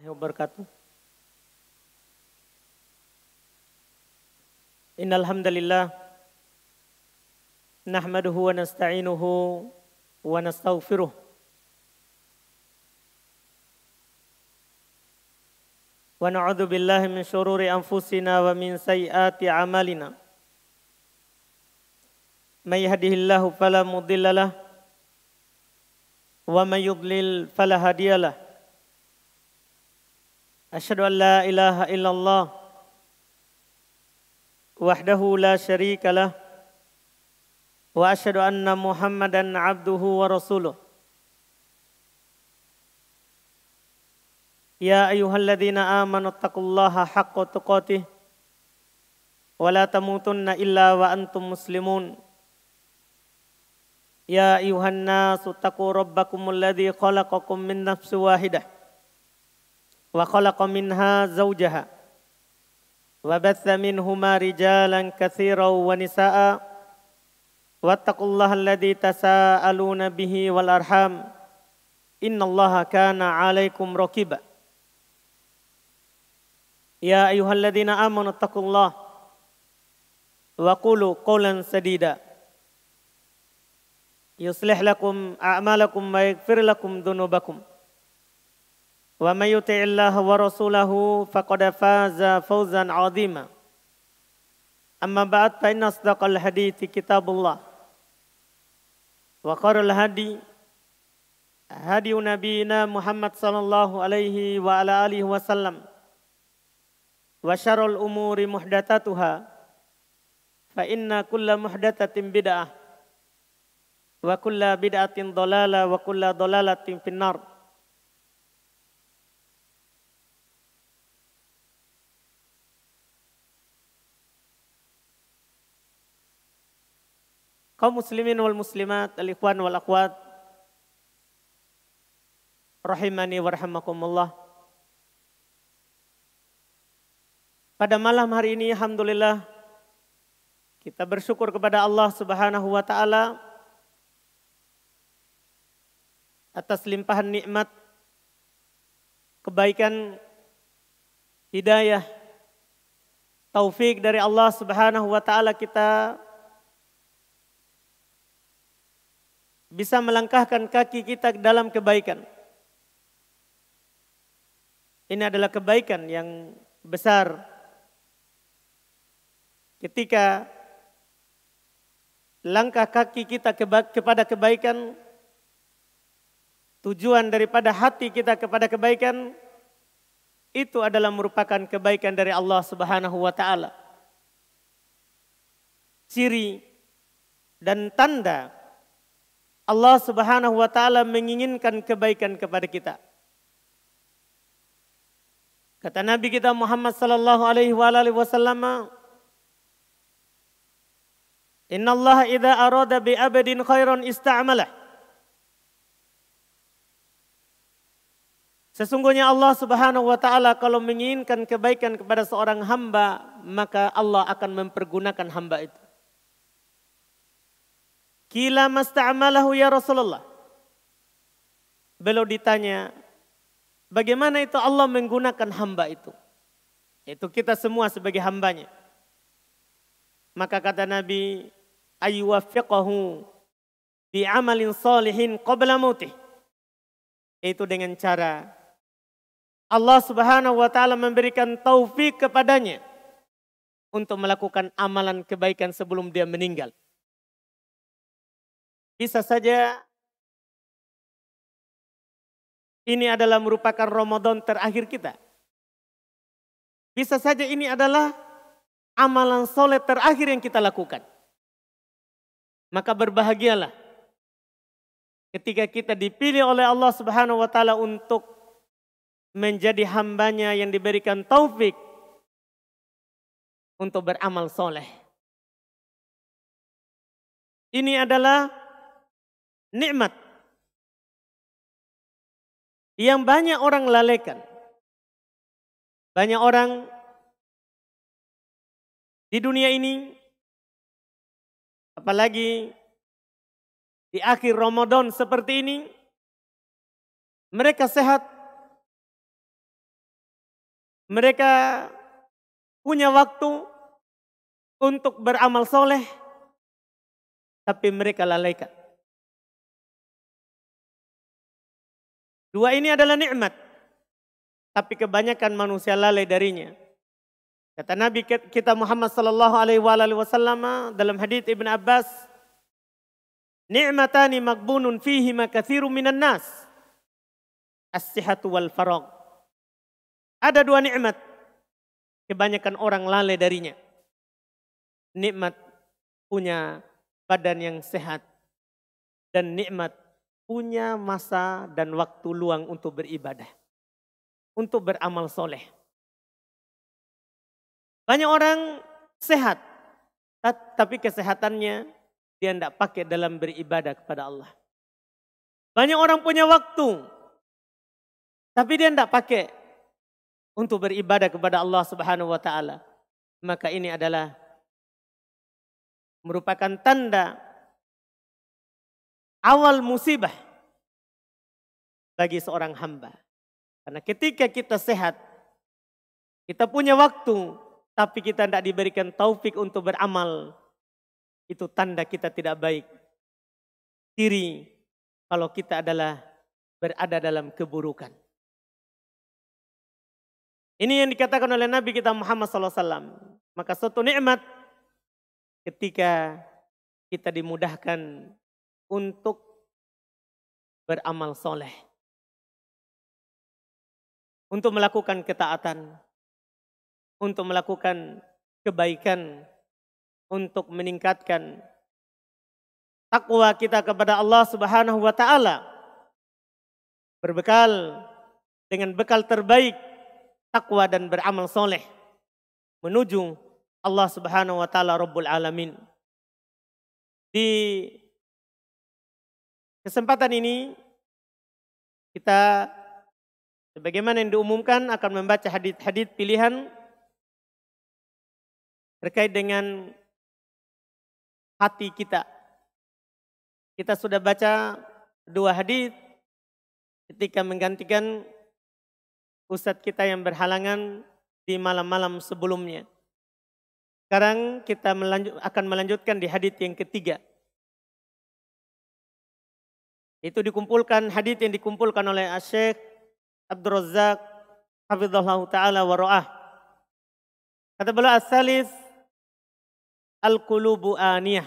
Wabarakatuh. Innal hamdalillah nahmaduhu wa nasta'inuhu wa nastaghfiruh wa na'udzu billahi min syururi anfusina wa min sayyiati a'malina. May yahdihillahu fala mudhillalah wa may yudlil fala hadiyalah. Asyhadu an la ilaha illallah wahdahu la syarika lah wa asyhadu anna Muhammadan abduhu wa rasuluh. Ya ayyuhalladzina amanu taqullaha haqqa tuqatih wa la tamutunna illa wa antum muslimun. Ya ayyuhan nasu taqu rabbakumul ladzi khalaqakum min nafsin wahidah wa khalaqa minha zawjaha wa batha minhuma rijalan katsiran wa nisaa wattaqullaha alladzi tasaaluna bihi wal arham innallaha kana 'alaikum raqiba. Ya ayyuhalladzina amanu taqullaha wa qulu qawlan sadida yuslih lakum a'malakum wa yaghfir lakum dhunubakum. Wa may yuti'illaha wa rasulahu faqad faza fawzan 'azima. Amma ba'd fa inna asdaqal hadithi kitabullah. Wa khairul hadi nabiyina Muhammad sallallahu alaihi wa ala alihi wasallam. Wa syarrul umuri muhdatsatuha. Fa inna kulla muhdatsatin bid'ah. Wa kulla bid'atin dhalalah wa kulla dhalalatin finnar. Kaum muslimin wal muslimat, al-ikhwan wal akhwat, rahimani wa rahimakumullah. Pada malam hari ini alhamdulillah kita bersyukur kepada Allah Subhanahu wa taala atas limpahan nikmat, kebaikan, hidayah, taufik dari Allah Subhanahu wa taala kita bisa melangkahkan kaki kita dalam kebaikan. Ini adalah kebaikan yang besar. Ketika langkah kaki kita kepada kebaikan, tujuan daripada hati kita kepada kebaikan, itu adalah merupakan kebaikan dari Allah Subhanahu wa taala. Ciri dan tanda Allah Subhanahu wa taala menginginkan kebaikan kepada kita. Kata Nabi kita Muhammad sallallahu alaihi wasallam, "Innallaha idza arada bi 'abdin khairan ista'malah." Sesungguhnya Allah Subhanahu wa taala kalau menginginkan kebaikan kepada seorang hamba, maka Allah akan mempergunakan hamba itu. Kila masta'amalahu ya Rasulullah. Beliau ditanya, bagaimana itu Allah menggunakan hamba itu? Itu kita semua sebagai hambanya. Maka kata Nabi, ayyuwaffiqahu bi'amalin salihin qabla mautih. Itu dengan cara Allah Subhanahu wa taala memberikan taufik kepadanya untuk melakukan amalan kebaikan sebelum dia meninggal. Bisa saja ini adalah merupakan Ramadan terakhir kita. Bisa saja ini adalah amalan soleh terakhir yang kita lakukan. Maka berbahagialah ketika kita dipilih oleh Allah Subhanahu wa taala untuk menjadi hambanya yang diberikan taufik untuk beramal soleh. Ini adalah nikmat yang banyak orang lalaikan. Banyak orang di dunia ini, apalagi di akhir Ramadan seperti ini, mereka sehat, Mereka punya waktu untuk beramal soleh, tapi mereka lalaikan. Dua ini adalah nikmat, tapi kebanyakan manusia lalai darinya. Kata Nabi kita Muhammad sallallahu alaihi wasallam dalam hadits Ibn Abbas, "Ni'matani maghbunun fihima katsirun minan nas, as-sihhatu wal faragh." Ada dua nikmat, kebanyakan orang lalai darinya. Nikmat punya badan yang sehat, dan nikmat punya masa dan waktu luang untuk beribadah, untuk beramal soleh. Banyak orang sehat, tapi kesehatannya dia tidak pakai dalam beribadah kepada Allah. Banyak orang punya waktu, tapi dia tidak pakai untuk beribadah kepada Allah Subhanahu wa taala. Maka ini adalah merupakan tanda awal musibah bagi seorang hamba. Karena ketika kita sehat, kita punya waktu, tapi kita tidak diberikan taufik untuk beramal, itu tanda kita tidak baik. Ciri kalau kita adalah berada dalam keburukan. Ini yang dikatakan oleh Nabi kita Muhammad SAW. Maka suatu nikmat ketika kita dimudahkan untuk beramal soleh, untuk melakukan ketaatan, untuk melakukan kebaikan, untuk meningkatkan takwa kita kepada Allah Subhanahu wa taala. Berbekal dengan bekal terbaik, takwa dan beramal soleh menuju Allah Subhanahu wa taala Rabbul Alamin. Di kesempatan ini kita sebagaimana yang diumumkan akan membaca hadits-hadits pilihan terkait dengan hati kita. Kita sudah baca 2 hadits ketika menggantikan ustadz kita yang berhalangan di malam-malam sebelumnya. Sekarang kita akan melanjutkan di hadits yang ketiga. Itu dikumpulkan, hadits yang dikumpulkan oleh Syekh Abdul Razak hafizallahu taala wa ra'ah. Kata beliau, as-salis al-qulubu aniyah.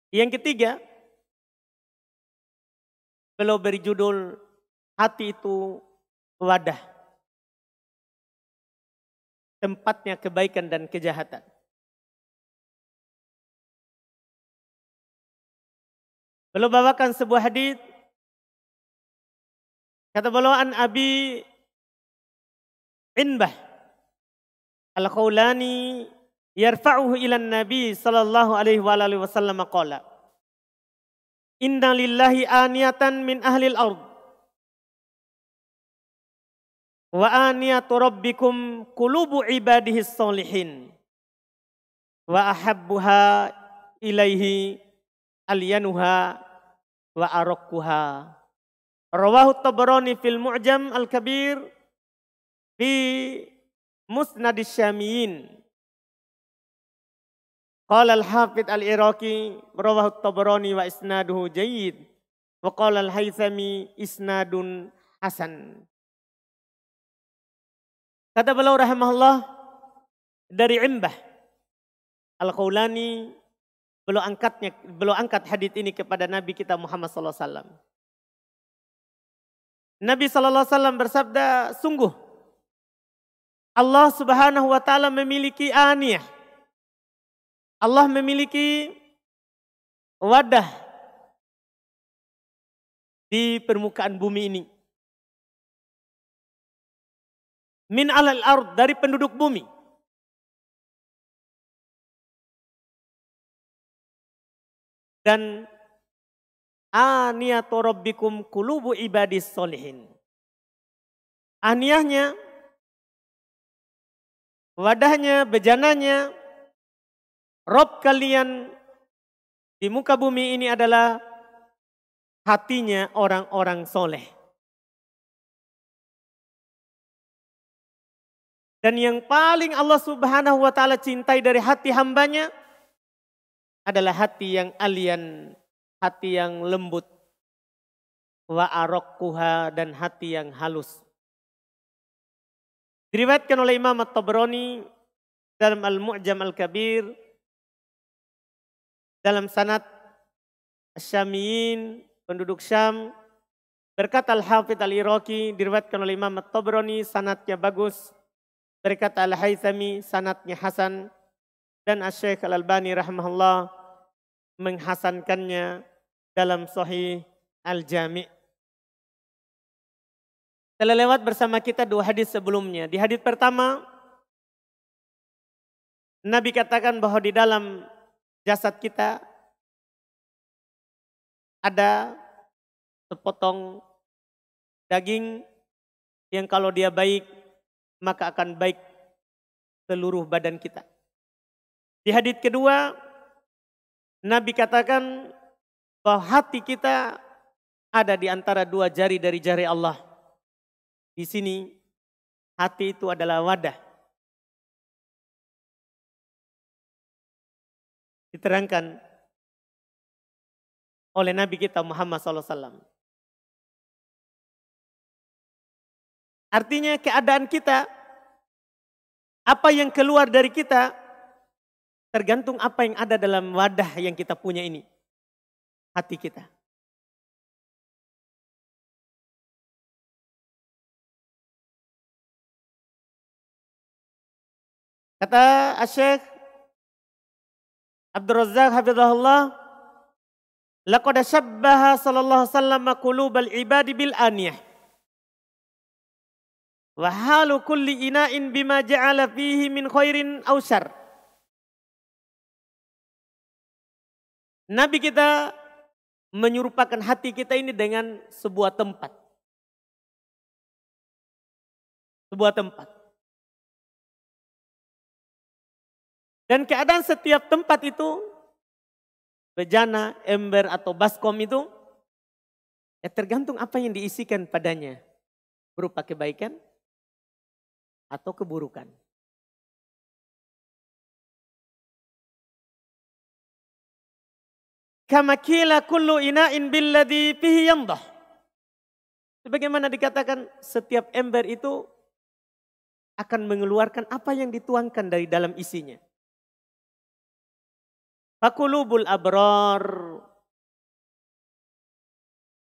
Yang ketiga, beliau beri judul hati itu wadah, tempatnya kebaikan dan kejahatan. Beliau bawakan sebuah hadits. Kata beliau, an Abi Inbah al-Khawlani yarfa'uhu ila Nabi sallallahu alaihi wasallam qala, inna lillahi aniyatan min ahli al-ard wa aniyatu rabbikum qulubu ibadihi sholihin wa ahabbuha ilaihi alyanuha wa araqquha. Rawahu Tabarani fil Mu'jam al-Kabir fi Musnad asy-Syamiyyin. Qala al-Hafidz al-Iraqi rawahu Tabarani wa isnaduhu jayyid wa qala al-Haythami isnadun hasan. Kata beliau rahimahullah, dari Imbah Al-Khawlani, beliau angkat hadits ini kepada Nabi kita Muhammad sallallahu alaihi wasallam. Nabi sallallahu alaihi wasallam bersabda, sungguh Allah Subhanahu wa taala memiliki aniyah. Allah memiliki wadah di permukaan bumi ini. Min alal ard, dari penduduk bumi. Dan aniyatu rabbikum qulubu ibadis solihin. Aniyahnya, wadahnya, bejananya, Rob kalian di muka bumi ini adalah hatinya orang-orang soleh. Dan yang paling Allah Subhanahu wa taala cintai dari hati hambanya adalah hati yang alian, hati yang lembut, wa araqquha, dan hati yang halus. Diriwayatkan oleh Imam At-Tabrani dalam Al-Mu'jam Al-Kabir, dalam sanad Asy-Syamiyin, penduduk Syam, berkata Al-Hafidz Al-Iraqi, diriwayatkan oleh Imam At-Tabrani, sanadnya bagus. Berkata Al-Haythami, sanadnya hasan. Dan Asy-Syaikh Al-Albani rahimahullah menghasankannya dalam Sahih Al-Jami'. Telah lewat bersama kita 2 hadis sebelumnya. Di hadis pertama, Nabi katakan bahwa di dalam jasad kita ada sepotong daging yang kalau dia baik, maka akan baik seluruh badan kita. Di hadits kedua, Nabi katakan bahwa hati kita ada di antara 2 jari dari jari Allah. Di sini hati itu adalah wadah. Diterangkan oleh Nabi kita Muhammad SAW. Artinya keadaan kita, apa yang keluar dari kita, tergantung apa yang ada dalam wadah yang kita punya ini. Hati kita. Kata Asy-Syaikh Abdul Razzaq hafizahullah, laqad syabbaha sallallahu alaihi wasallam qulubal ibadi bil aniyah. Wa halu kulli ina'in bima ja'ala fihi min khairin aw syarr. Nabi kita menyerupakan hati kita ini dengan sebuah tempat. Sebuah tempat. Dan keadaan setiap tempat itu, bejana, ember atau baskom itu, ya tergantung apa yang diisikan padanya. Berupa kebaikan atau keburukan. Kama qila kullu ina'in billadhi fihi yandah. Sebagaimana dikatakan setiap ember itu akan mengeluarkan apa yang dituangkan dari dalam isinya. Faqulubul abrar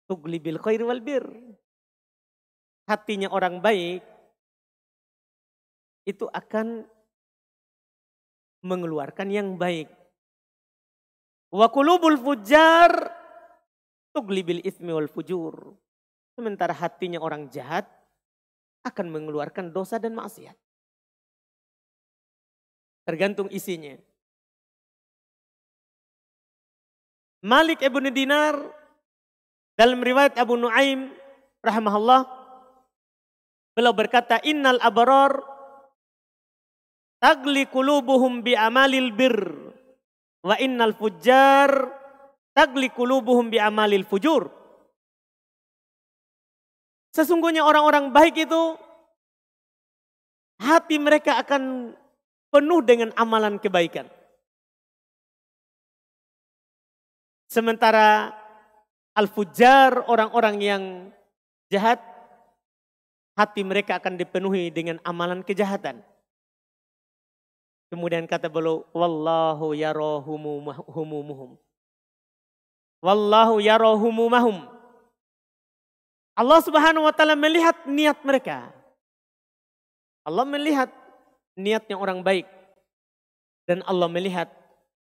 tugli bil khair wal bir. Hatinya orang baik itu akan mengeluarkan yang baik. Wa qulubul fujjar tugli bil itsmi wal fujur. Sementara hatinya orang jahat akan mengeluarkan dosa dan maksiat. Tergantung isinya. Malik ibn Dinar dalam riwayat Abu Nuaim rahimahullah, beliau berkata, innal abrar tagli qulubuhum bi amalil bir wa innal fujjar tagli qulubuhum bi amalil fujur. Sesungguhnya orang-orang baik itu hati mereka akan penuh dengan amalan kebaikan. Sementara al-fujjar, orang-orang yang jahat, hati mereka akan dipenuhi dengan amalan kejahatan. Kemudian kata beliau, wallahu yarahumumuhum. Wallahu yarahumumahum. Allah Subhanahu wa taala melihat niat mereka. Allah melihat niatnya orang baik. Dan Allah melihat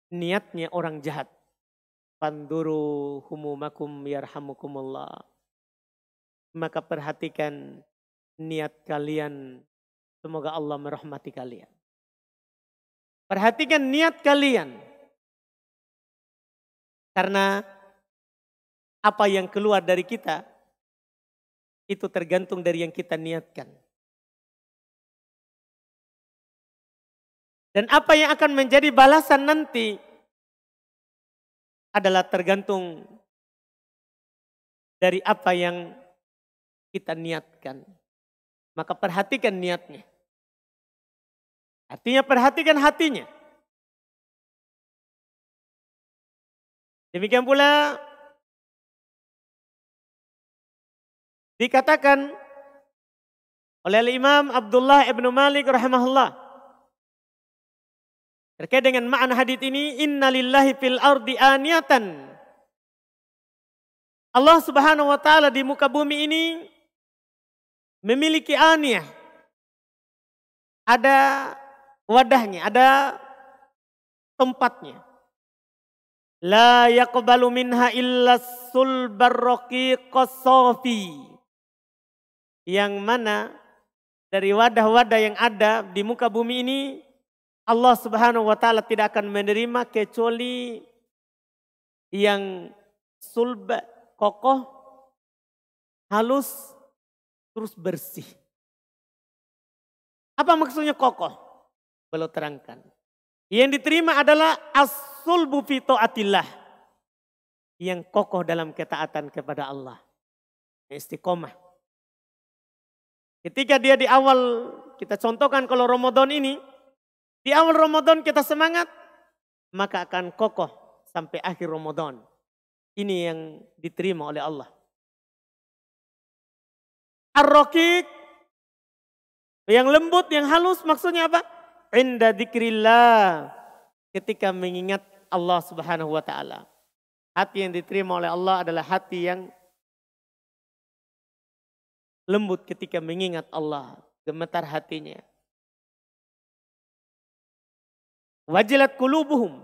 niatnya orang jahat. Fanduru humumakum yarhamukumullah. Maka perhatikan niat kalian. Semoga Allah merahmati kalian. Perhatikan niat kalian. Karena apa yang keluar dari kita, itu tergantung dari yang kita niatkan. Dan apa yang akan menjadi balasan nanti adalah tergantung dari apa yang kita niatkan. Maka perhatikan niatnya. Artinya perhatikan hatinya. Demikian pula dikatakan oleh Imam Abdullah ibnu Malik rahimahullah terkait dengan makna hadits ini, inna lillahi fil ardi aniyatan. Allah Subhanahu wa taala di muka bumi ini memiliki aniyah. Ada wadahnya, ada tempatnya. La yaqbalu minha illa sulbar raqiqas safi. Yang mana dari wadah-wadah yang ada di muka bumi ini, Allah Subhanahu wa taala tidak akan menerima kecuali yang sulba, kokoh, halus, terus bersih. Apa maksudnya kokoh? Beliau terangkan. Yang diterima adalah as-sulbu fi taatillah. Yang kokoh dalam ketaatan kepada Allah. Istiqomah. Ketika dia di awal, kita contohkan kalau Ramadan ini, di awal Ramadan kita semangat, maka akan kokoh sampai akhir Ramadan. Ini yang diterima oleh Allah. Ar-raqiq, yang lembut, yang halus, maksudnya apa? Inda dzikrillah, ketika mengingat Allah Subhanahu wa taala. Hati yang diterima oleh Allah adalah hati yang lembut ketika mengingat Allah, gemetar hatinya. Wajilat qulubuhum,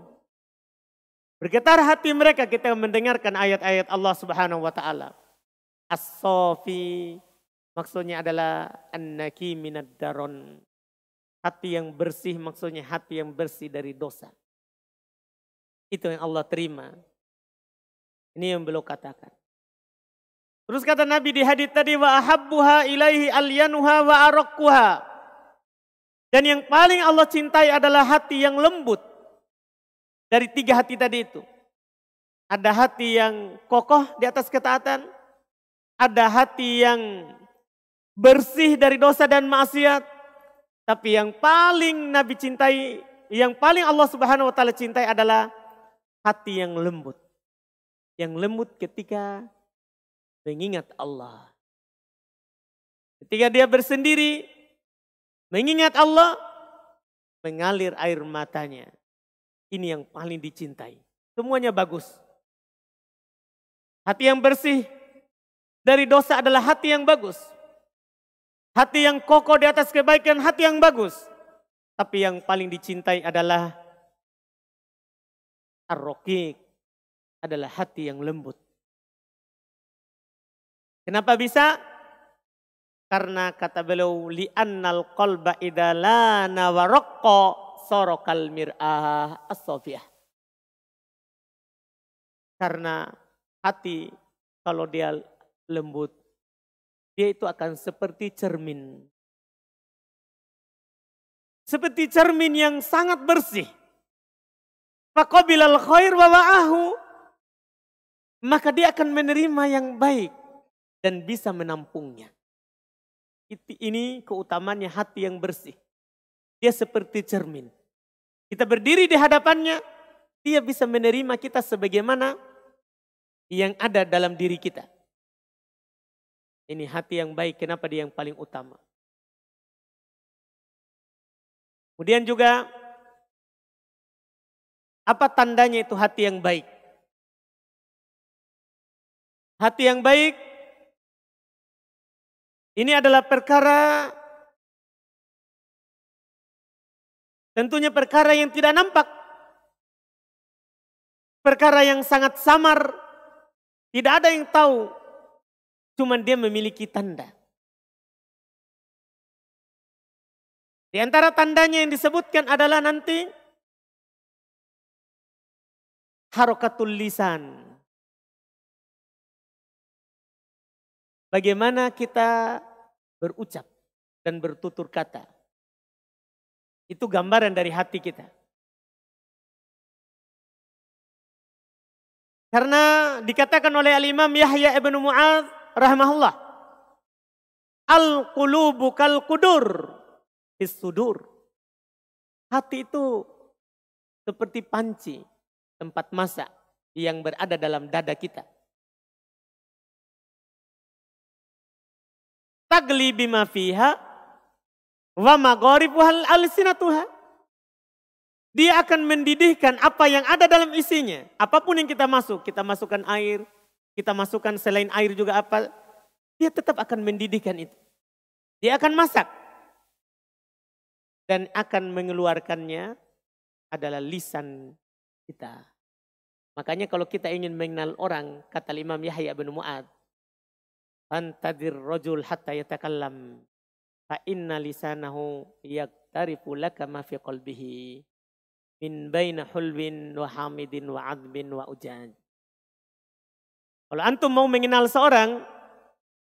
bergetar hati mereka ketika mendengarkan ayat-ayat Allah Subhanahu wa taala. As-safi, maksudnya adalah an-naqi minad daron. Hati yang bersih, maksudnya hati yang bersih dari dosa. Itu yang Allah terima. Ini yang beliau katakan. Terus kata Nabi di hadits tadi, wa ahabbuha ilaihi alyanuha wa araqquha. Dan yang paling Allah cintai adalah hati yang lembut. Dari 3 hati tadi itu. Ada hati yang kokoh di atas ketaatan. Ada hati yang bersih dari dosa dan maksiat. Tapi yang paling Nabi cintai, yang paling Allah Subhanahu wa taala cintai adalah hati yang lembut. Yang lembut ketika mengingat Allah. Ketika dia bersendiri, mengingat Allah, mengalir air matanya. Ini yang paling dicintai. Semuanya bagus. Hati yang bersih dari dosa adalah hati yang bagus. Hati yang kokoh di atas kebaikan, hati yang bagus. Tapi yang paling dicintai adalah ar-raqiq, adalah hati yang lembut. Kenapa bisa? Karena kata beliau, li'annal qalba idza lana wa raqqa sarakal mir'ah as-safiyah. Karena hati kalau dia lembut, dia itu akan seperti cermin. Seperti cermin yang sangat bersih. Faqabilal khair wa wa'ahu. Maka dia akan menerima yang baik dan bisa menampungnya. Ini keutamaannya hati yang bersih. Dia seperti cermin. Kita berdiri di hadapannya, dia bisa menerima kita sebagaimana yang ada dalam diri kita. Ini hati yang baik, kenapa dia yang paling utama. Kemudian juga, apa tandanya itu hati yang baik? Hati yang baik, ini adalah perkara, tentunya perkara yang tidak nampak. Perkara yang sangat samar, tidak ada yang tahu. Cuman dia memiliki tanda. Di antara tandanya yang disebutkan adalah nanti harakatul lisan. Bagaimana kita berucap dan bertutur kata. Itu gambaran dari hati kita. Karena dikatakan oleh Al-Imam Yahya ibn Mu'adz rahimahullah, al-qulubu kal-qudur fis-sudur. Hati itu seperti panci, tempat masak yang berada dalam dada kita. Tagli bima fiha wa magharibuhal alsinatuha. Dia akan mendidihkan apa yang ada dalam isinya. Apapun yang kita masukkan air, kita masukkan selain air juga apa, dia tetap akan mendidihkan itu. Dia akan masak. Dan akan mengeluarkannya adalah lisan kita. Makanya kalau kita ingin mengenal orang, kata Imam Yahya bin Mu'ad, "Fantadir rajul hatta yatakallam, fa inna lisanahu yaktarifu laka ma fi qalbihi min baina hulwin wa hamidin wa adbin wa ujan." Kalau antum mau mengenal seorang,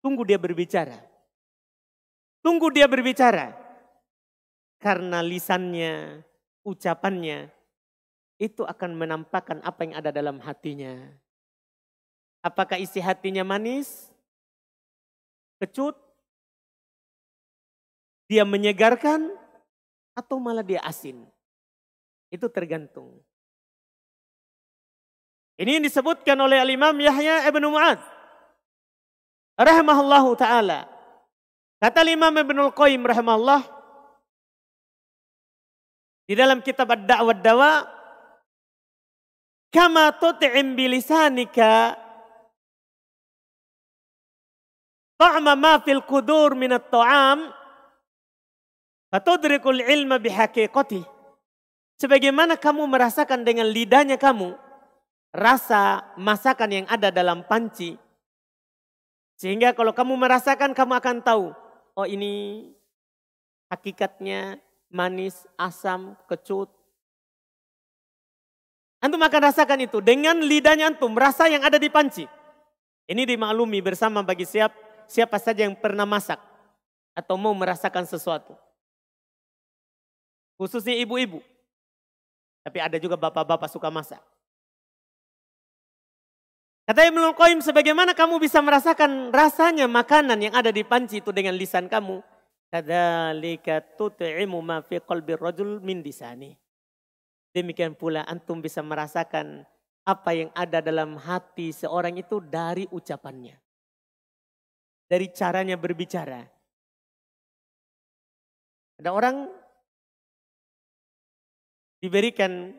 tunggu dia berbicara. Tunggu dia berbicara. Karena lisannya, ucapannya, itu akan menampakkan apa yang ada dalam hatinya. Apakah isi hatinya manis, kecut, dia menyegarkan, atau malah dia asin. Itu tergantung. Ini yang disebutkan oleh Al-Imam Yahya ibn Mu'ad rahimahullahu ta'ala. Kata Imam Ibnul Qayyim rahimahullah, di dalam kitab Ad-Da'wa Ad-Dawa, kama tut'im bilisanika ta'ma ma fil qudur min at-ta'am fatudrikul ilma bihaqiqatih. Sebagaimana kamu merasakan dengan lidahnya kamu rasa masakan yang ada dalam panci, sehingga kalau kamu merasakan kamu akan tahu, oh ini hakikatnya manis, asam, kecut. Antum akan rasakan itu dengan lidahnya antum, rasa yang ada di panci. Ini dimaklumi bersama bagi siapa saja yang pernah masak atau mau merasakan sesuatu. Khususnya ibu-ibu. Tapi ada juga bapak-bapak suka masak. Kata Ibnul Qayyim, sebagaimana kamu bisa merasakan rasanya makanan yang ada di panci itu dengan lisan kamu, kadzalika tut'imu ma fi qalbi rajul min lisani. Demikian pula antum bisa merasakan apa yang ada dalam hati seorang itu dari ucapannya. Dari caranya berbicara. Ada orang diberikan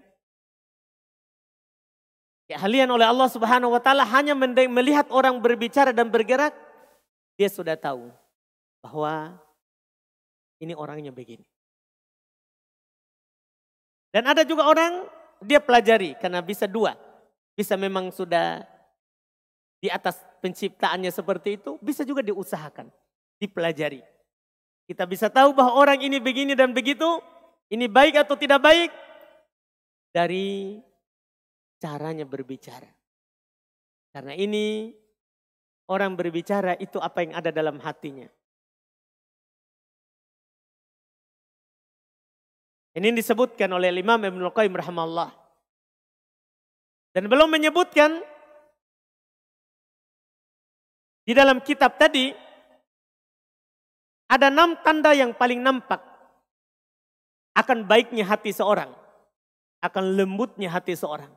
keahlian oleh Allah Subhanahu wa taala hanya melihat orang berbicara dan bergerak, dia sudah tahu bahwa ini orangnya begini. Dan ada juga orang dia pelajari karena bisa dua. Bisa memang sudah di atas penciptaannya seperti itu, bisa juga diusahakan, dipelajari. Kita bisa tahu bahwa orang ini begini dan begitu, ini baik atau tidak baik dari caranya berbicara. Karena ini orang berbicara itu apa yang ada dalam hatinya. Ini disebutkan oleh Imam Ibnul Qayyim rahimahullah. Dan belum menyebutkan di dalam kitab tadi ada 6 tanda yang paling nampak akan baiknya hati seorang, akan lembutnya hati seorang.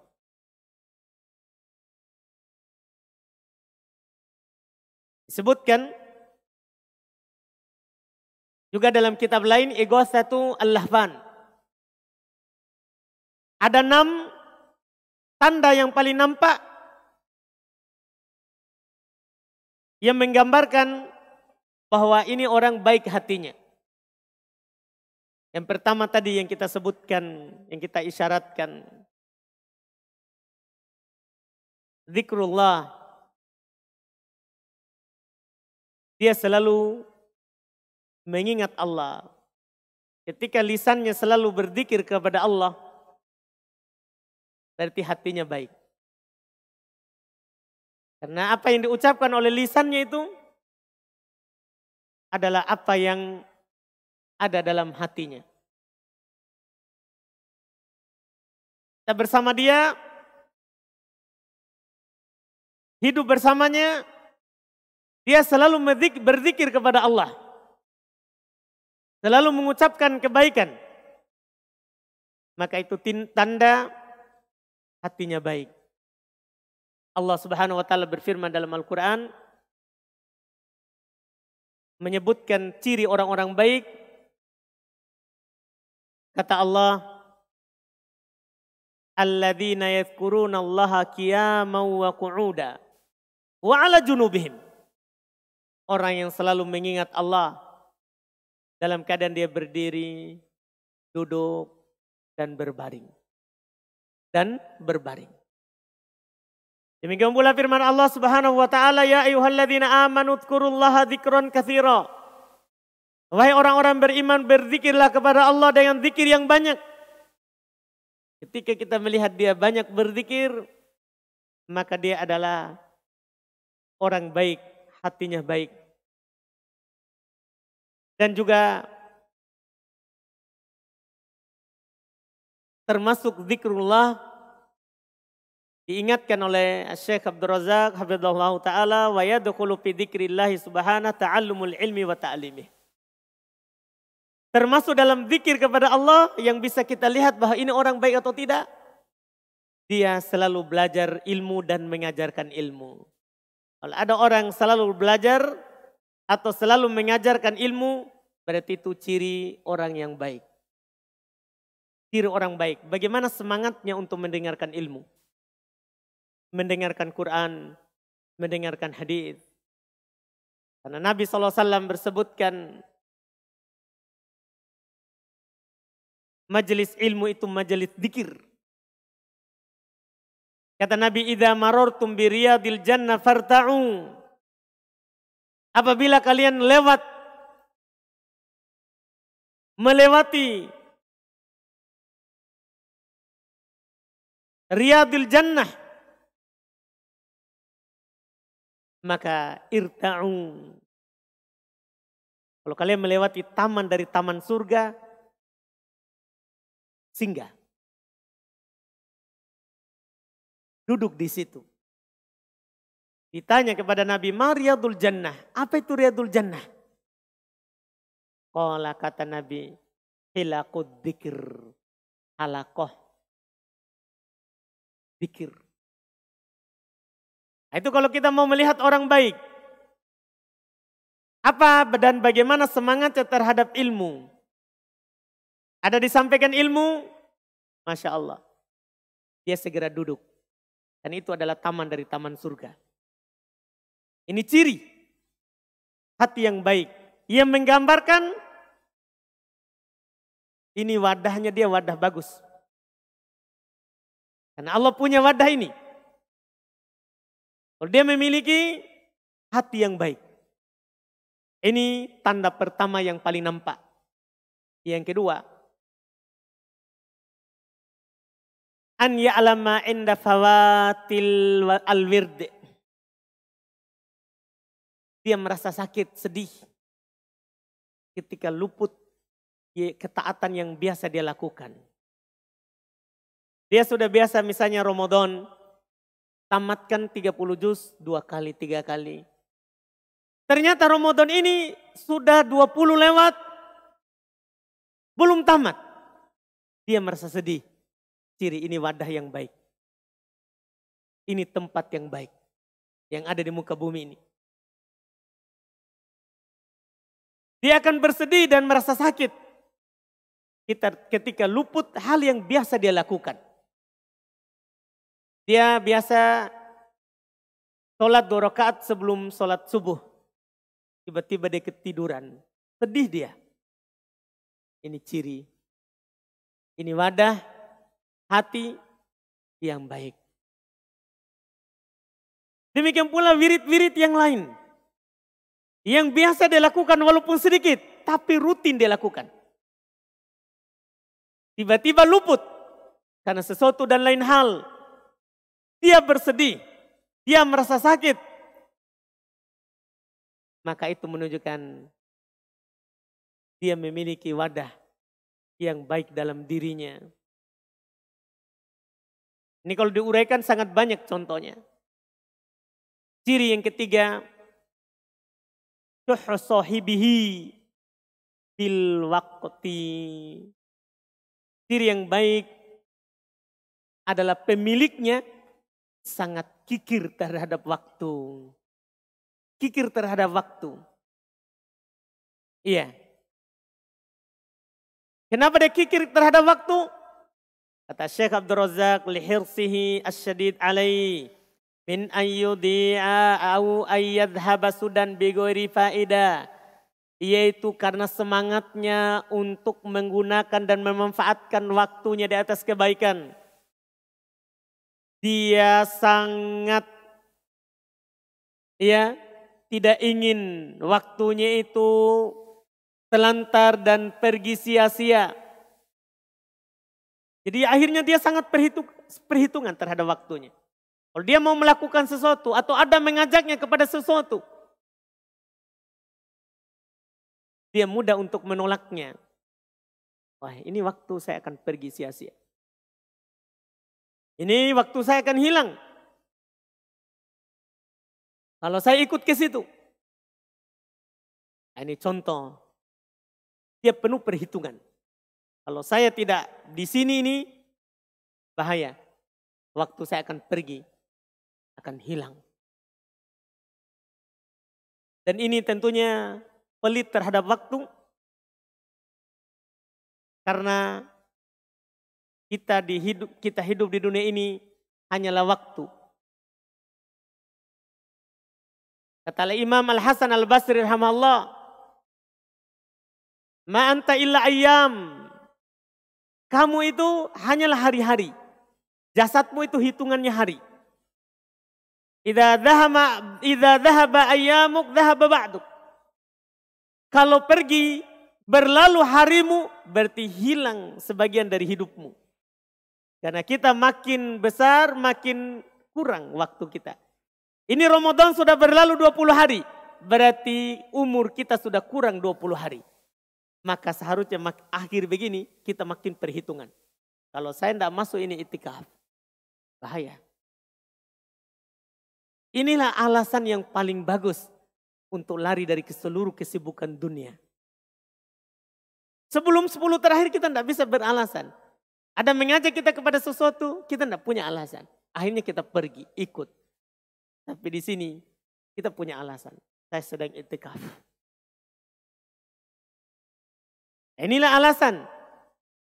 Disebutkan juga dalam kitab lain Ighatsatu Al-Lahfan. Ada 6 tanda yang paling nampak yang menggambarkan bahwa ini orang baik hatinya. Yang pertama tadi yang kita sebutkan, yang kita isyaratkan. Zikrullah. Dia selalu mengingat Allah. Ketika lisannya selalu berzikir kepada Allah, berarti hatinya baik. Karena apa yang diucapkan oleh lisannya itu adalah apa yang ada dalam hatinya. Kita bersama dia, hidup bersamanya, dia selalu berzikir kepada Allah. Selalu mengucapkan kebaikan. maka itu tanda hatinya baik. Allah Subhanahu wa taala berfirman dalam Al-Qur'an menyebutkan ciri orang-orang baik. Kata Allah, alladzina yadhkuruna Allaha qiyaman wa qu'uda wa 'ala junubihim. Orang yang selalu mengingat Allah dalam keadaan dia berdiri, duduk, dan berbaring. Demikian pula firman Allah Subhanahu wa taala, ya ayyuhalladzina amanu dzkurullaha dzikran katsira. Wahai orang-orang beriman, berzikirlah kepada Allah dengan zikir yang banyak. Ketika kita melihat dia banyak berzikir, maka dia adalah orang baik, hatinya baik. Dan juga termasuk zikrullah diingatkan oleh Syekh Abdul Razak hafizahullah taala, wa yadkhulu fi dzikrillah subhanahu ta'allumul ilmi wa ta'limih. Termasuk dalam zikir kepada Allah yang bisa kita lihat bahwa ini orang baik atau tidak, dia selalu belajar ilmu dan mengajarkan ilmu. Kalau ada orang selalu belajar atau selalu mengajarkan ilmu, berarti itu ciri orang yang baik. Ciri orang baik. Bagaimana semangatnya untuk mendengarkan ilmu? Mendengarkan Quran, mendengarkan hadis. Karena Nabi SAW bersebutkan, majelis ilmu itu majelis dzikir. Kata Nabi, idza marartum bi riyadil jannah farta'u. Apabila kalian melewati riyadil jannah, maka irta'u. Kalau kalian melewati taman dari taman surga, singgah. Duduk di situ. Ditanya kepada Nabi, ma riyadul jannah? Apa itu riyadul jannah? Qala, kata Nabi, hilaqud dzikr. Halaqah dzikir. Nah, itu kalau kita mau melihat orang baik. Apa dan bagaimana semangatnya terhadap ilmu? Ada disampaikan ilmu, Masya Allah. Dia segera duduk. Dan itu adalah taman dari taman surga. Ini ciri hati yang baik. Ia menggambarkan ini wadahnya, dia wadah bagus. Karena Allah punya wadah ini. Kalau dia memiliki hati yang baik. Ini tanda pertama yang paling nampak. Yang kedua, an ya'lama inda fawatil al-wird. Dia merasa sakit, sedih ketika luput ketaatan yang biasa dia lakukan. Dia sudah biasa misalnya Ramadan, tamatkan 30 juz 2 kali, 3 kali. Ternyata Ramadan ini sudah 20 lewat, belum tamat. Dia merasa sedih. Ciri ini wadah yang baik. Ini tempat yang baik yang ada di muka bumi ini. Dia akan bersedih dan merasa sakit ketika luput hal yang biasa dia lakukan. Dia biasa sholat 2 rakaat sebelum sholat subuh. Tiba-tiba dia ketiduran. Sedih dia. Ini ciri. Ini wadah hati yang baik. Demikian pula wirid-wirid yang lain. Yang biasa dia lakukan walaupun sedikit, tapi rutin dia lakukan. Tiba-tiba luput karena sesuatu dan lain hal. Dia bersedih, dia merasa sakit. Maka itu menunjukkan dia memiliki wadah yang baik dalam dirinya. Ini kalau diuraikan sangat banyak contohnya. Ciri yang ketiga, syuhhu sahibihi bil waqti. Ciri yang baik adalah pemiliknya sangat kikir terhadap waktu. Kikir terhadap waktu. Iya. Kenapa dia kikir terhadap waktu? Kata Syekh Abdul Razak, lihirsihi asyadid alaihi min ayyudi'a au ayyadhhaba sudan bighairi faida. Yaitu karena semangatnya untuk menggunakan dan memanfaatkan waktunya di atas kebaikan. Dia sangat tidak ingin waktunya itu telantar dan pergi sia-sia. Jadi akhirnya dia sangat perhitungan terhadap waktunya. Kalau dia mau melakukan sesuatu atau ada mengajaknya kepada sesuatu, dia mudah untuk menolaknya. Wah, ini waktu saya akan pergi sia-sia. Ini waktu saya akan hilang. Kalau saya ikut ke situ. Nah, ini contoh. Dia penuh perhitungan. Kalau saya tidak di sini ini bahaya. Waktu saya akan pergi. Akan hilang. Dan ini tentunya pelit terhadap waktu. Karena kita hidup di dunia ini hanyalah waktu. Kata Imam Al-Hasan Al-Basri rahimahullah, ma anta illa ayyam. Kamu itu hanyalah hari-hari. Jasadmu itu hitungannya hari. Idza dhahaba ayyamuk dhahaba ba'duk. Kalau pergi berlalu harimu berarti hilang sebagian dari hidupmu. Karena kita makin besar makin kurang waktu kita. Ini Ramadan sudah berlalu 20 hari. Berarti umur kita sudah kurang 20 hari. Maka seharusnya akhir begini kita makin perhitungan. Kalau saya tidak masuk ini itikaf. Bahaya. Inilah alasan yang paling bagus untuk lari dari seluruh kesibukan dunia. Sebelum 10 terakhir kita tidak bisa beralasan. Ada mengajak kita kepada sesuatu, kita tidak punya alasan. Akhirnya kita pergi, ikut. Tapi di sini kita punya alasan. Saya sedang itikaf. Inilah alasan.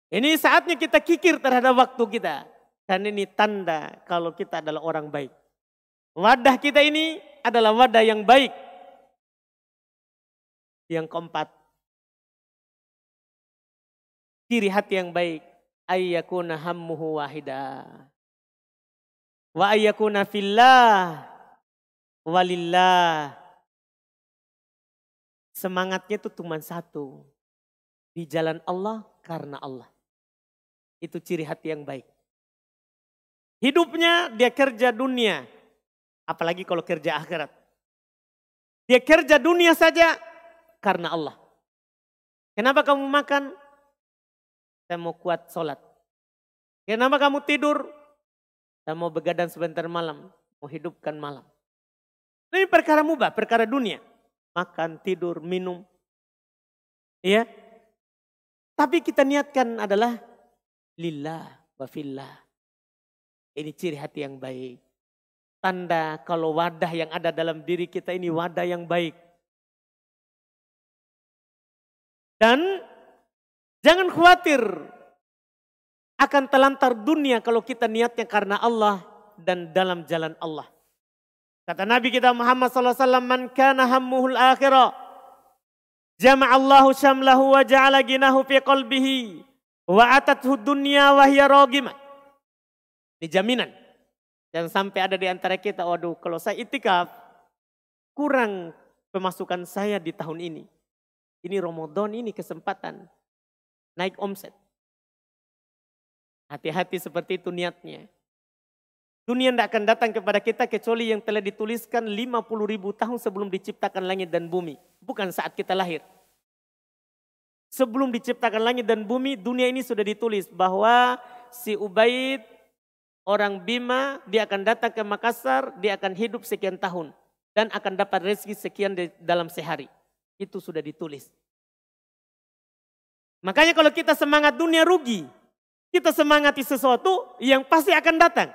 Ini saatnya kita kikir terhadap waktu kita. Dan ini tanda kalau kita adalah orang baik. Wadah kita ini adalah wadah yang baik. Yang keempat. Ciri hati yang baik. Ayyakuna hammuhu wahida. Wa ayyakuna fillah walillah. Semangatnya itu cuma satu. Di jalan Allah karena Allah. Itu ciri hati yang baik. Hidupnya dia kerja dunia. Apalagi kalau kerja akhirat. Dia kerja dunia saja karena Allah. Kenapa kamu makan? Saya mau kuat sholat. Kenapa kamu tidur? Saya mau begadang sebentar malam. Mau hidupkan malam. Ini perkara mubah, perkara dunia. Makan, tidur, minum. Iya. Tapi kita niatkan adalah lillah wa fillah. Ini ciri hati yang baik. Tanda kalau wadah yang ada dalam diri kita ini wadah yang baik. Dan jangan khawatir akan telantar dunia kalau kita niatnya karena Allah dan dalam jalan Allah. Kata Nabi kita Muhammad SAW, man kana hammuhul akhirah, jama'allahu syamlahu wa ja'ala ginahu fi qalbihi wa atathu dunya wa hiya ragimah. Ini jaminan. Jangan sampai ada di antara kita, waduh kalau saya itikaf, kurang pemasukan saya di tahun ini. Ini Ramadan, ini kesempatan. Naik omset. Hati-hati seperti itu niatnya. Dunia tidak akan datang kepada kita kecuali yang telah dituliskan 50.000 tahun sebelum diciptakan langit dan bumi. Bukan saat kita lahir. Sebelum diciptakan langit dan bumi, dunia ini sudah ditulis bahwa si Ubaid, orang Bima, dia akan datang ke Makassar, dia akan hidup sekian tahun. Dan akan dapat rezeki sekian dalam sehari. Itu sudah ditulis. Makanya kalau kita semangat dunia rugi. Kita semangati sesuatu yang pasti akan datang.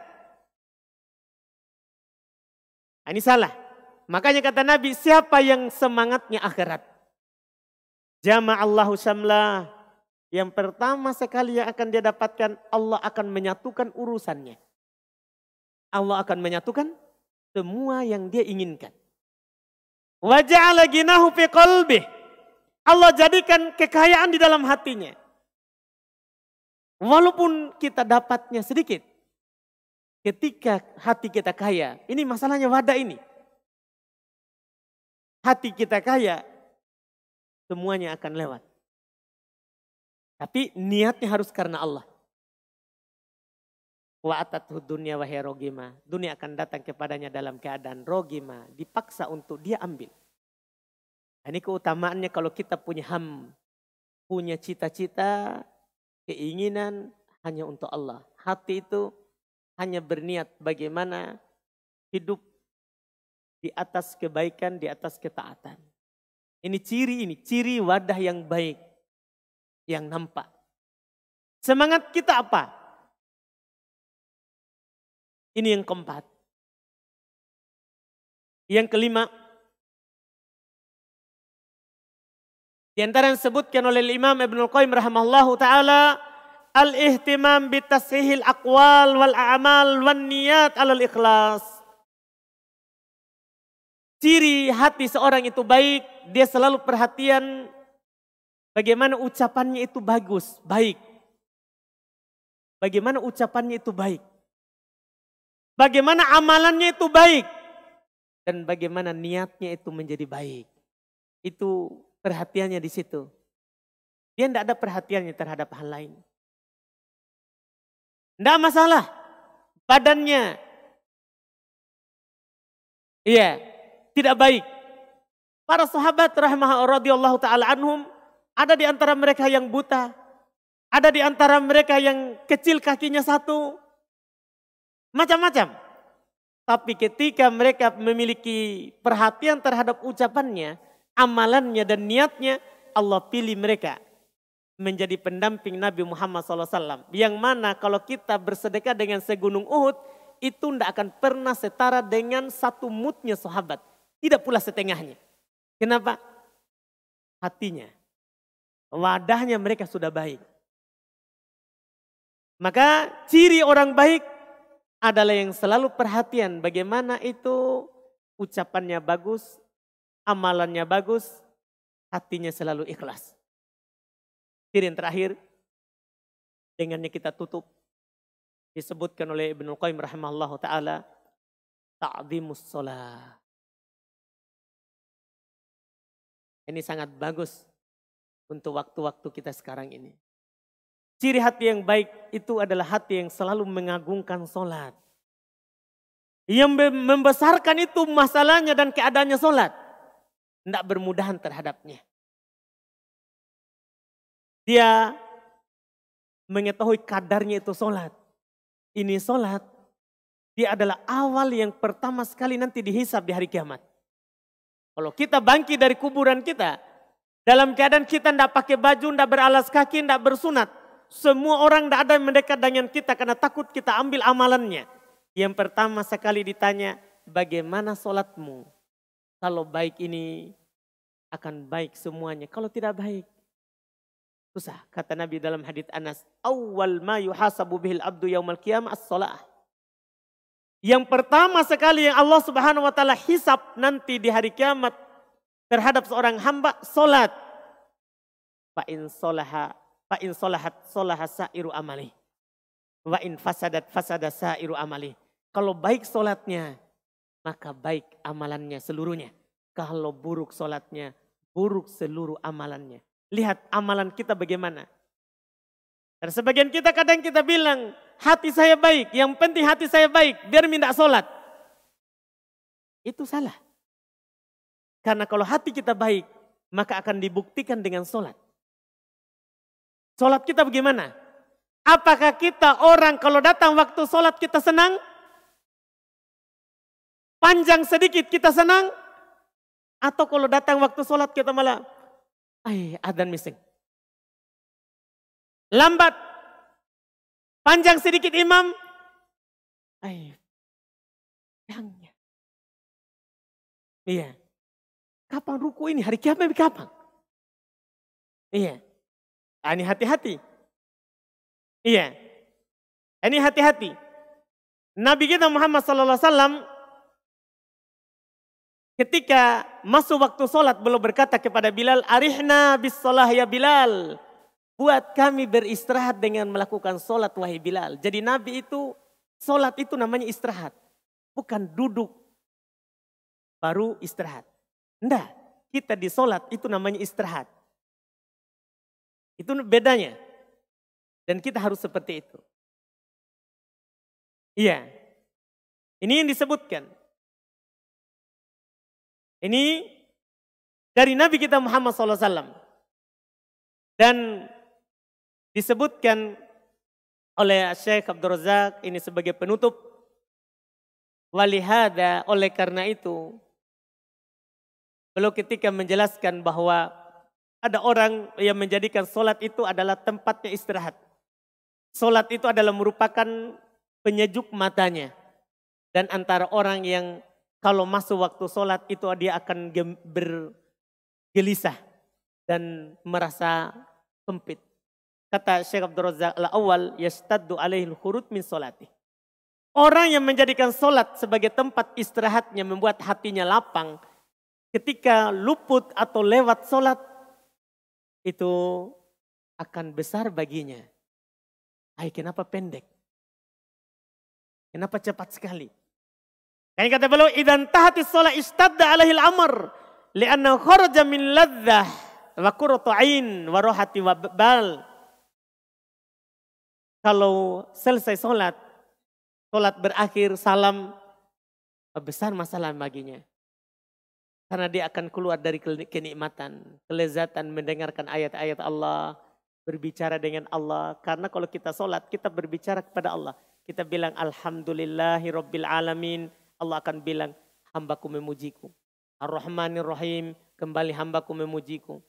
Nah, ini salah. Makanya kata Nabi, siapa yang semangatnya akhirat? Jama'allahu syamlah. Yang pertama sekali yang akan dia dapatkan, Allah akan menyatukan urusannya. Allah akan menyatukan semua yang dia inginkan. Wa ja'ala ghinahu fi qalbih. Allah jadikan kekayaan di dalam hatinya. Walaupun kita dapatnya sedikit. Ketika hati kita kaya, ini masalahnya wadah ini. Hati kita kaya, semuanya akan lewat. Tapi niatnya harus karena Allah. Wa atathu dunya wa hiya rogima. Dunia akan datang kepadanya dalam keadaan rogima. Dipaksa untuk dia ambil. Ini keutamaannya kalau kita punya punya cita-cita, keinginan hanya untuk Allah. Hati itu hanya berniat bagaimana hidup di atas kebaikan, di atas ketaatan. Ini ciri wadah yang baik, yang nampak. Semangat kita apa? Ini yang keempat. Yang kelima, di antara yang disebutkan oleh Imam Ibnul Qayyim rahimahullahu ta'ala, al-ihtimam bitasihil aqwal wal a'mal wan niyat alal ikhlas. Ciri hati seorang itu baik, dia selalu perhatian bagaimana ucapannya itu bagus, baik. Bagaimana ucapannya itu baik. Bagaimana amalannya itu baik. Dan bagaimana niatnya itu menjadi baik. Itu perhatiannya di situ. Dia tidak ada perhatiannya terhadap hal lain. Tidak masalah. Badannya. Iya. Tidak baik. Para sahabat radhiyallahu ta'ala anhum. Ada di antara mereka yang buta. Ada di antara mereka yang kecil kakinya satu. Macam-macam. Tapi ketika mereka memiliki perhatian terhadap ucapannya, amalannya dan niatnya, Allah pilih mereka menjadi pendamping Nabi Muhammad SAW. Yang mana kalau kita bersedekah dengan segunung Uhud, itu tidak akan pernah setara dengan satu mudnya sahabat. Tidak pula setengahnya. Kenapa? Hatinya. Wadahnya mereka sudah baik. Maka ciri orang baik adalah yang selalu perhatian bagaimana itu ucapannya bagus, amalannya bagus, hatinya selalu ikhlas. Ciri yang terakhir, dengannya kita tutup, disebutkan oleh Ibnul Qayyim rahimahullahu ta'ala, ta'zimus sholat. Ini sangat bagus untuk waktu-waktu kita sekarang ini. Ciri hati yang baik itu adalah hati yang selalu mengagungkan sholat. Yang membesarkan itu masalahnya dan keadaannya sholat. Tidak bermudahan terhadapnya. Dia mengetahui kadarnya itu sholat. Ini sholat, dia adalah awal yang pertama sekali nanti dihisab di hari kiamat. Kalau kita bangkit dari kuburan kita, dalam keadaan kita tidak pakai baju, tidak beralas kaki, tidak bersunat. Semua orang tidak ada yang mendekat dengan kita karena takut kita ambil amalannya. Yang pertama sekali ditanya, bagaimana sholatmu? Kalau baik ini akan baik semuanya. Kalau tidak baik, susah. Kata Nabi dalam hadits Anas, awwal ma yuhasabu bihil abdu yaumal qiyamah as-sholah. Yang pertama sekali yang Allah Subhanahu wa taala hisab nanti di hari kiamat terhadap seorang hamba, sholat. Fa in sholahat sholaha sa'iru amali. Wa in fasadat fasada sa'iru amali. Kalau baik sholatnya, maka baik amalannya seluruhnya. Kalau buruk sholatnya, buruk seluruh amalannya. Lihat amalan kita bagaimana. Dan sebagian kita kadang kita bilang, hati saya baik, yang penting hati saya baik, biar minta sholat. Itu salah. Karena kalau hati kita baik, maka akan dibuktikan dengan sholat. Sholat kita bagaimana? Apakah kita orang kalau datang waktu sholat kita senang? Panjang sedikit kita senang? Atau kalau datang waktu sholat kita malah, adzan missing. Lambat. Panjang sedikit imam. Ayo. Panjangnya. Iya. Kapan ruku ini? Hari kiamat kapan? Iya. Ini hati-hati. Iya. Ini hati-hati. Nabi kita Muhammad SAW ketika masuk waktu sholat beliau berkata kepada Bilal, arihna bis sholah ya Bilal. Buat kami beristirahat dengan melakukan sholat wahai Bilal. Jadi Nabi itu, sholat itu namanya istirahat. Bukan duduk baru istirahat. Enggak, kita di sholat itu namanya istirahat. Itu bedanya. Dan kita harus seperti itu. Iya. Ini yang disebutkan. Ini dari Nabi kita Muhammad SAW. Dan disebutkan oleh Syekh Abdul Razak ini sebagai penutup. Walihada, oleh karena itu. Beliau ketika menjelaskan bahwa ada orang yang menjadikan sholat itu adalah tempatnya istirahat. Sholat itu adalah merupakan penyejuk matanya. Dan antara orang yang kalau masuk waktu sholat itu dia akan bergelisah dan merasa sempit. Kata Syekh Abdul Razak al-awwal, yastaddu alaihil khurud min sholati. Orang yang menjadikan sholat sebagai tempat istirahatnya membuat hatinya lapang. Ketika luput atau lewat sholat itu akan besar baginya. Hai, kenapa pendek? Kenapa cepat sekali? Kayak kata beliau, idan tahati sholat istadda alaihil amr. Lianna kharaja min ladzah wa qurratu ain wa rohati wa bal. Kalau selesai sholat berakhir, salam, besar masalah baginya. Karena dia akan keluar dari kenikmatan, kelezatan mendengarkan ayat-ayat Allah, berbicara dengan Allah. Karena kalau kita sholat, kita berbicara kepada Allah. Kita bilang alhamdulillahi rabbil alamin. Allah akan bilang hambaku memujiku. Ar-Rahmanir Rahim, kembali hambaku memujiku.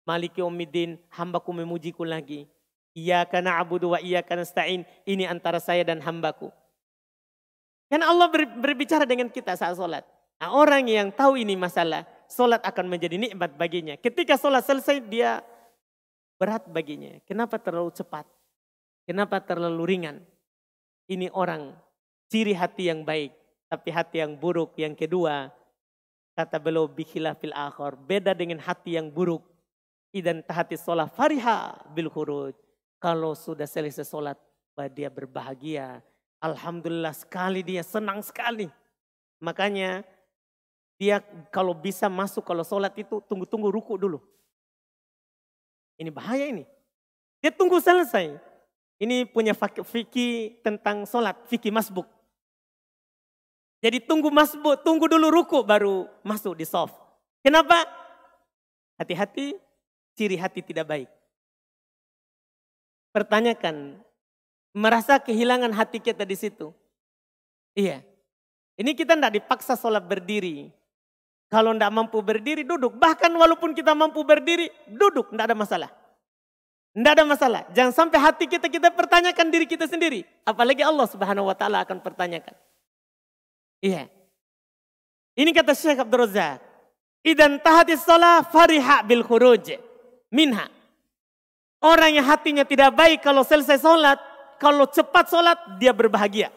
Maliki Yaumiddin, hambaku memujiku lagi. Iyyaka na'budu wa iyyaka nasta'in. Ini antara saya dan hambaku. Karena Allah berbicara dengan kita saat sholat. Nah, orang yang tahu ini masalah, sholat akan menjadi nikmat baginya. Ketika sholat selesai dia berat baginya. Kenapa terlalu cepat? Kenapa terlalu ringan? Ini orang ciri hati yang baik. Tapi hati yang buruk yang kedua. Kata beliau bikhilafil akhir. Beda dengan hati yang buruk. Idan tahati sholat fariha bil khuruj. Kalau sudah selesai sholat, dia berbahagia. Alhamdulillah sekali, dia senang sekali. Makanya dia kalau bisa masuk, kalau sholat itu tunggu-tunggu ruku dulu. Ini bahaya ini. Dia tunggu selesai. Ini punya fikih tentang sholat, fikih masbuk. Jadi tunggu masbuk, tunggu dulu ruku baru masuk di shaf. Kenapa? Hati-hati, ciri hati tidak baik. Pertanyakan, merasa kehilangan hati kita di situ. Iya. Ini kita tidak dipaksa sholat berdiri. Kalau tidak mampu berdiri, duduk. Bahkan walaupun kita mampu berdiri, duduk. Tidak ada masalah. Tidak ada masalah. Jangan sampai hati kita pertanyakan diri kita sendiri. Apalagi Allah Subhanahu wa Ta'ala akan pertanyakan. Iya. Ini kata Syekh Abdul Razak. Idan tahatis sholat fariha bil khuruj minha. Orang yang hatinya tidak baik kalau selesai sholat, kalau cepat sholat, dia berbahagia.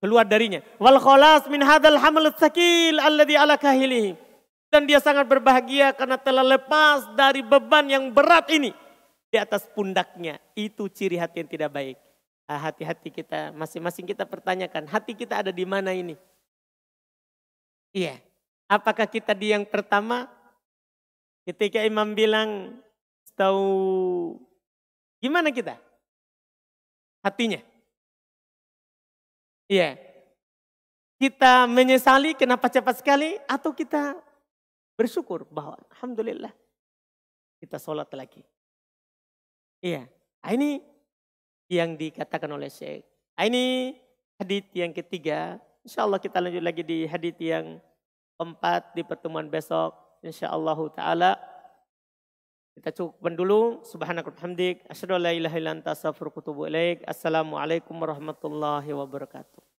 Keluar darinya. Wal khalas min hadal hamal tsaqil alladhi ala kahilihi. Dan dia sangat berbahagia karena telah lepas dari beban yang berat ini di atas pundaknya. Itu ciri hati yang tidak baik. Hati-hati kita, masing-masing kita pertanyakan, hati kita ada di mana ini? Iya. Apakah kita di yang pertama? Ketika imam bilang, tahu gimana kita? Hatinya. Iya. Kita menyesali kenapa cepat sekali atau kita bersyukur bahwa alhamdulillah kita sholat lagi. Iya. Ini yang dikatakan oleh Syekh. Ini hadits yang ketiga. InsyaAllah kita lanjut lagi di hadits yang keempat di pertemuan besok. InsyaAllah ta'ala. Kita cukupkan dulu. Subhanakallahumma hamdik, asyhadu an la ilaha illa anta astaghfiruka wa atubu ilaik. Assalamualaikum warahmatullahi wabarakatuh.